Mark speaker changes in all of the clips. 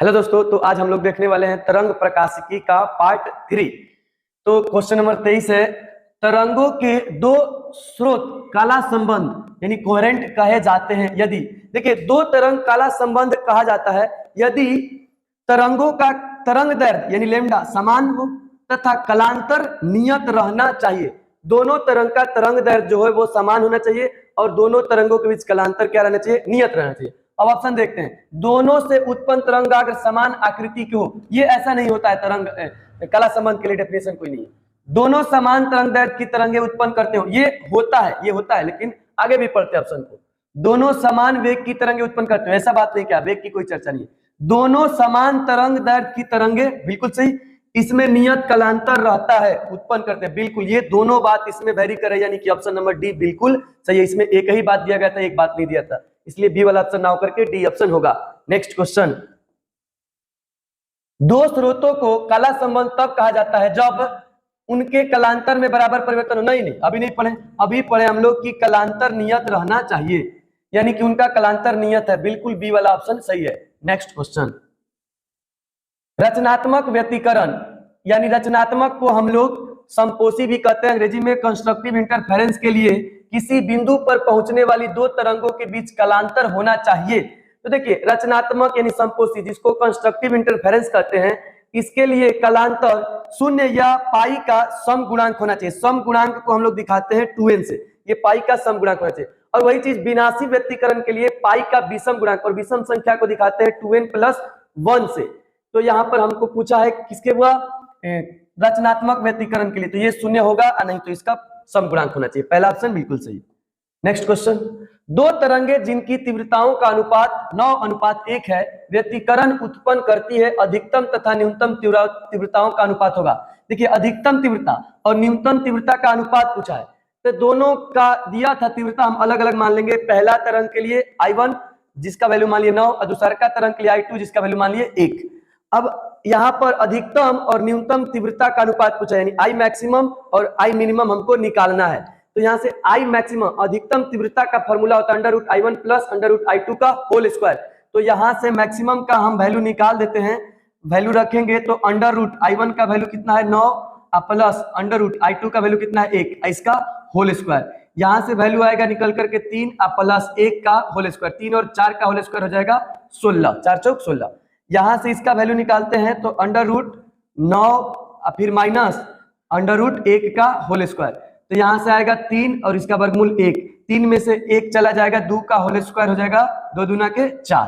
Speaker 1: Hello दोस्तों, तो आज हम लोग देखने वाले हैं तरंग प्रकाशिकी का पार्ट 3। तो क्वेश्चन नंबर 23 है, तरंगों के दो स्रोत काला संबंध यानी कोहेरेंट कहे जाते हैं यदि। देखिए, दो तरंग काला संबंध कहा जाता है यदि तरंगों का तरंग दैर्ध्य यानी लैम्डा समान हो तथा कलांतर नियत रहना चाहिए। दोनों तरंग का तरंग दैर्ध्य जो है वो समान होना चाहिए और दोनों तरंगों के बीच कलांतर क्या रहना चाहिए? नियत रहना चाहिए। अब ऑप्शन देखते हैं, दोनों से उत्पन्न तरंगाग्र समान आकृति की हो। ये ऐसा नहीं होता है, तरंग कला संबंध के लिए डेफिनेशन कोई नहीं है। दोनों समान तरंग दैर्ध्य की तरंगे उत्पन्न करते हो, ये होता है, लेकिन आगे भी पढ़ते ऑप्शन को। दोनों समान वेग की तरंगे उत्पन्न करते हो, ऐसा बात नहीं, क्या वेग की कोई चर्चा नहीं। दोनों समान तरंग दैर्ध्य की तरंगे, बिल्कुल सही। इसमें नियत कलांतर रहता है, उत्पन्न करते हैं, बिल्कुल। ये दोनों बात इसमें वेरी करे, यानी कि ऑप्शन नंबर डी बिल्कुल सही है। इसमें एक ही बात दिया गया था, एक बात नहीं दिया था, इसलिए बी वाला ऑप्शन ना होकर के डी ऑप्शन होगा। नेक्स्ट क्वेश्चन, दो स्रोतों को काला संबंध तब कहा जाता है जब उनके कलांतर में बराबर परिवर्तन हो। नहीं, अभी नहीं पढ़े, अभी पढ़े हम लोग कि कलांतर नियत रहना चाहिए, यानी कि उनका कलांतर नियत है, बिल्कुल बी वाला ऑप्शन सही है। नेक्स्ट क्वेश्चन, रचनात्मक व्यतिकरण यानी रचनात्मक को हम लोग संपोषी भी कहते हैं अंग्रेजी में। कंस्ट्रक्टिव इंटरफेरेंस के लिए किसी बिंदु पर पहुंचने वाली दो तरंगों के बीच कलांतर होना चाहिए। तो देखिए, रचनात्मक यानी संपोषी, जिसको कंस्ट्रक्टिव इंटरफेरेंस कहते हैं, इसके लिए कलांतर शून्य या पाई का सम गुणांक होना चाहिए। सम गुणांक को हम लोग दिखाते हैं 2n से, ये पाई का सम गुणांक होना चाहिए। और वही चीज विनाशी व्यतिकरण के लिए पाई का विषम गुणांक, और विषम संख्या को दिखाते हैं 2n+1 से। तो यहाँ पर हमको पूछा है किसके हुआ, रचनात्मक व्यतिकरण के लिए, तो ये शून्य होगा, नहीं तो इसका सम गुणांक होना चाहिए। पहला ऑप्शन बिल्कुल सही। नेक्स्ट क्वेश्चन, दो तरंगे जिनकी तीव्रताओं का अनुपात 9:1 है, व्यतिकरण उत्पन्न करती है, अधिकतम तथा न्यूनतम तीव्रताओं का अनुपात होगा। देखिए, अधिकतम तीव्रता और न्यूनतम तीव्रता का अनुपात पूछा है, तो दोनों का दिया था तीव्रता, हम अलग अलग मान लेंगे। पहला तरंग के लिए I1 जिसका वैल्यू मान लिए 9 और दूसरा का तरंग के लिए I2 जिसका वैल्यू मान लिए 1। अब यहाँ पर अधिकतम और न्यूनतम तीव्रता का अनुपात पूछा है, यानी I मैक्सिमम और I मिनिमम हमको निकालना है। तो यहाँ से I मैक्सिमम अधिकतम तीव्रता का फॉर्मूला होता है √I1 + √I2 का होल स्क्वायर। तो यहाँ से मैक्सिमम का हम वैल्यू निकाल देते हैं, वैल्यू रखेंगे तो √I1 का वैल्यू कितना है 9 प्लस √I2 का वैल्यू कितना है 1, इसका होल स्क्वायर। यहाँ से वैल्यू आएगा निकल करके 3 प्लस 1 का होल स्क्वायर, 3 और 4 का होल स्क्वायर हो जाएगा 16, 4 चौक 16। यहाँ से इसका वैल्यू निकालते हैं तो √9 फिर माइनस √1 का होल स्क्वायर, तो यहाँ से आएगा 3 और इसका वर्गमूल 1, 3 में से 1 चला जाएगा, 2 का होल स्क्वायर हो जाएगा 2 दूना के 4।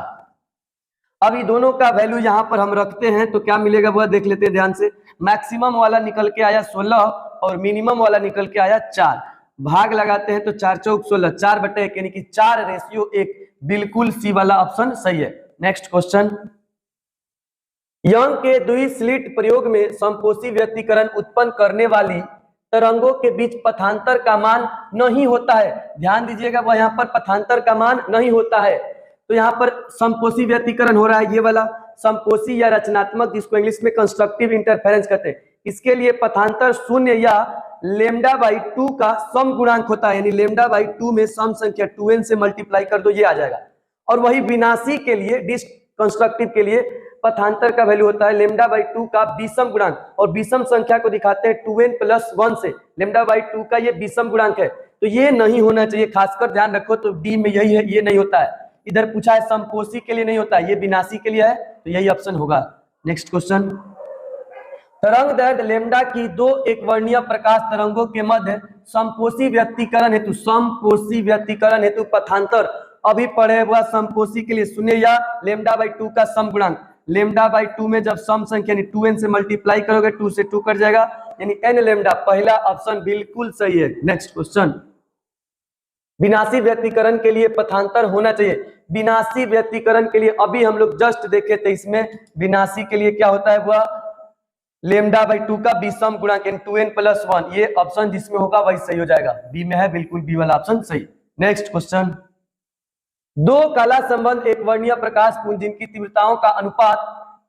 Speaker 1: अब ये दोनों का वैल्यू यहाँ पर हम रखते हैं तो क्या मिलेगा वो देख लेते हैं ध्यान से। मैक्सिमम वाला निकल के आया 16 और मिनिमम वाला निकल के आया 4, भाग लगाते हैं तो 4 चौक 16, 4/1 यानी कि 4:1, बिल्कुल सी वाला ऑप्शन सही है। नेक्स्ट क्वेश्चन, यंग के द्वि स्लिट प्रयोग में संपोषी व्यतिकरण उत्पन्न करने वाली तरंगों के बीच पथांतर का मान नहीं होता है। ध्यान दीजिएगा, वह यहाँ पर पथांतर का मान नहीं होता है। तो यहाँ पर संपोषी व्यतिकरण हो रहा है, ये वाला संपोषी या रचनात्मक, जिसको इंग्लिश में कंस्ट्रक्टिव इंटरफेरेंस कहते हैं। इसके लिए पथांतर शून्य या λ/2 का सम गुणांक होता है, यानी λ/2 में सम संख्या 2n से मल्टीप्लाई कर दो, ये आ जाएगा। और वही विनाशी के लिए, डिसकंस्ट्रक्टिव के लिए पथांतर का वैल्यू होता है λ/2 का विषम गुणांक, और विषम संख्या को दिखाते हैं 2n+1 से। λ/2 का ये विषम गुणांक है, तो ये नहीं होना चाहिए, खासकर ध्यान रखो। तो डी में यही है, ये नहीं होता है। इधर पूछा है संपोषी के लिए नहीं होता है, ये विनाशी के लिए है, तो यही ऑप्शन होगा। नेक्स्ट क्वेश्चन, तरंग दैर्ध्य लैम्डा की दो एकवर्णीय प्रकाश तरंगों के मध्य संपोषी व्यतिकरण हेतु पथांतर अभी पढ़े हुआ संपोषी के लिए शून्य या λ/2 का सम गुणांक। λ/2 में जब सम संख्या यानी 2n से मल्टीप्लाई करोगे 2 से 2 कट जाएगा, यानी n लैम्डा। पहला ऑप्शन बिल्कुल सही है। नेक्स्ट क्वेश्चन, विनाशी व्यतिकरण के लिए पथांतर होना चाहिए। विनाशी व्यतिकरण के लिए अभी हम लोग जस्ट देखे थे, इसमें विनाशी के लिए क्या होता है वह λ/2 का विषम गुणांक 2n+1, ये ऑप्शन जिसमें होगा वही सही हो जाएगा, बी में है, बिल्कुल बी वाला ऑप्शन सही। नेक्स्ट क्वेश्चन, दो काला संबंध एक वर्णीय प्रकाश पुंज जिनकी तीव्रताओं का अनुपात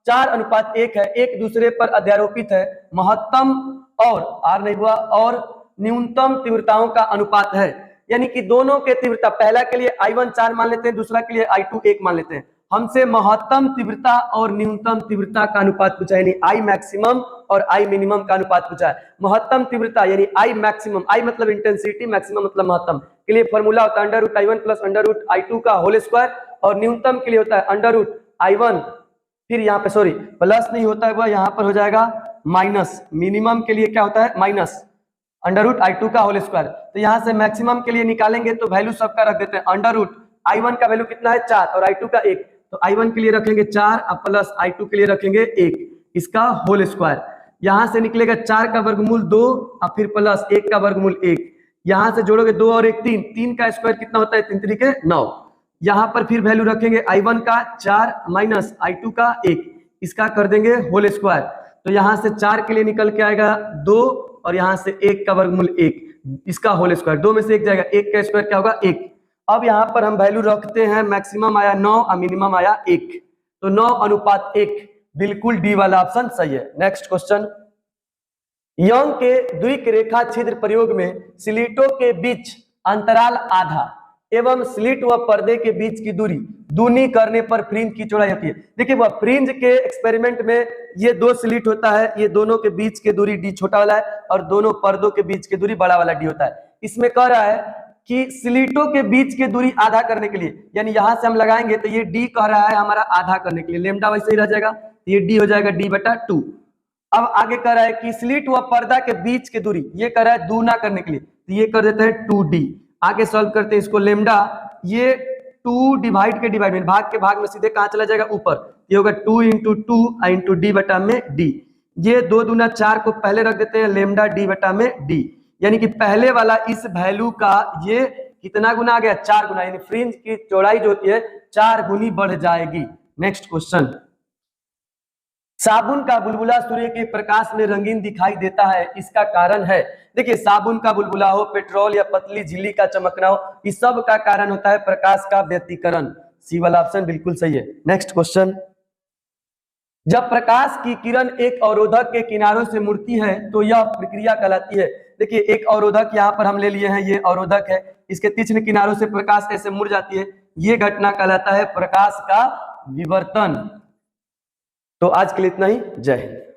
Speaker 1: 4:1 है, एक दूसरे पर अध्यारोपित है, महत्तम और आर नहीं हुआ और न्यूनतम तीव्रताओं का अनुपात है, यानी कि दोनों के तीव्रता, पहला के लिए I1 4 मान लेते हैं, दूसरा के लिए I2 1 मान लेते हैं, हमसे महत्तम तीव्रता और न्यूनतम तीव्रता का अनुपात पूछा है, यानी आई मैक्सिमम और आई मिनिमम का अनुपात पूछा है। महत्तम तीव्रता यानी आई मैक्सिमम, आई मतलब इंटेंसिटी, मैक्सिमम मतलब महत्तम, के लिए फॉर्मूला होता है under root I1 plus under root I2 का होल स्क्वायर, और न्यूनतम के लिए होता है अंडर रूट I1, फिर यहाँ पे सॉरी प्लस नहीं होता है वह यहाँ पर हो जाएगा माइनस, मिनिमम के लिए क्या होता है माइनस अंडर रूट I2 का होल स्क्वायर। तो यहाँ से मैक्सिमम के लिए निकालेंगे तो वैल्यू सबका रख देते हैं, अंडर रूट I1 का वैल्यू कितना है 4 और I2 का 1, तो I1 के लिए रखेंगे 4 और प्लस I2 के लिए रखेंगे 1, इसका होल स्क्वायर। यहाँ से निकलेगा 4 का वर्गमूल 2 और फिर प्लस 1 का वर्गमूल 1, यहाँ से जोड़ोगे 2 और 1 3, 3 का स्क्वायर कितना होता है 3 3 9। यहाँ पर फिर वैल्यू रखेंगे I1 का 4 माइनस I2 का 1, इसका कर देंगे होल स्क्वायर। तो यहाँ से 4 के लिए निकल के आएगा 2 और यहाँ से 1 का वर्गमूल 1, इसका होल स्क्वायर, 2 में से 1 जाएगा, 1 का स्क्वायर क्या होगा 1। अब यहाँ पर हम वैल्यू रखते हैं, मैक्सिमम आया 9 और मिनिमम आया 1, तो 9:1, बिल्कुल डी वाला ऑप्शन सही है। नेक्स्ट क्वेश्चन, यंग के द्विक रेखा छिद्र प्रयोग में स्लिटों के बीच अंतराल आधा एवं स्लिट व पर्दे के बीच की दूरी दूनी करने पर फ्रिंज की चौड़ाई होती है। देखिए वह फ्रिंज के एक्सपेरिमेंट में ये 2 स्लिट होता है, ये दोनों के बीच की दूरी डी छोटा वाला है और दोनों पर्दों के बीच की दूरी बड़ा वाला डी होता है। इसमें कह रहा है कि स्लिटों के बीच की दूरी आधा करने के लिए, यानी यहां से हम लगाएंगे तो ये डी कह रहा है हमारा आधा करने के लिए, लेमडा वैसे ही रह जाएगा, ये डी हो जाएगा d/2। अब आगे कह रहा है कि स्लिट व पर्दा के बीच की दूरी, ये कह रहा है दूना करने के लिए, तो ये कर देते हैं 2d। आगे सॉल्व करते हैं इसको, लेमडा ये 2 डिवाइड के डिवाइड में भाग के भाग में सीधे कहां चला जाएगा ऊपर, ये होगा 2 × 2 × d/d। ये 2 दूना 4 को पहले रख देते हैं, लेमडा d/d, यानी कि पहले वाला इस वैल्यू का ये कितना गुना आ गया 4 गुना, यानी फ्रिंज की चौड़ाई जो होती है 4 गुनी बढ़ जाएगी। नेक्स्ट क्वेश्चन, साबुन का बुलबुला सूर्य के प्रकाश में रंगीन दिखाई देता है, इसका कारण है। देखिए साबुन का बुलबुला हो, पेट्रोल या पतली झिल्ली का चमकना हो, इस सब का कारण होता है प्रकाश का व्यतिकरण, सी वाला ऑप्शन बिल्कुल सही है। नेक्स्ट क्वेश्चन, जब प्रकाश की किरण एक अवरोधक के किनारों से मुड़ती है तो यह प्रक्रिया कहलाती है। देखिए एक अवरोधक यहाँ पर हम ले लिए हैं, ये अवरोधक है, इसके तीक्ष्ण किनारों से प्रकाश ऐसे मुड़ जाती है, ये घटना कहलाता है प्रकाश का विवर्तन। तो आज के लिए इतना ही, जय हिंद।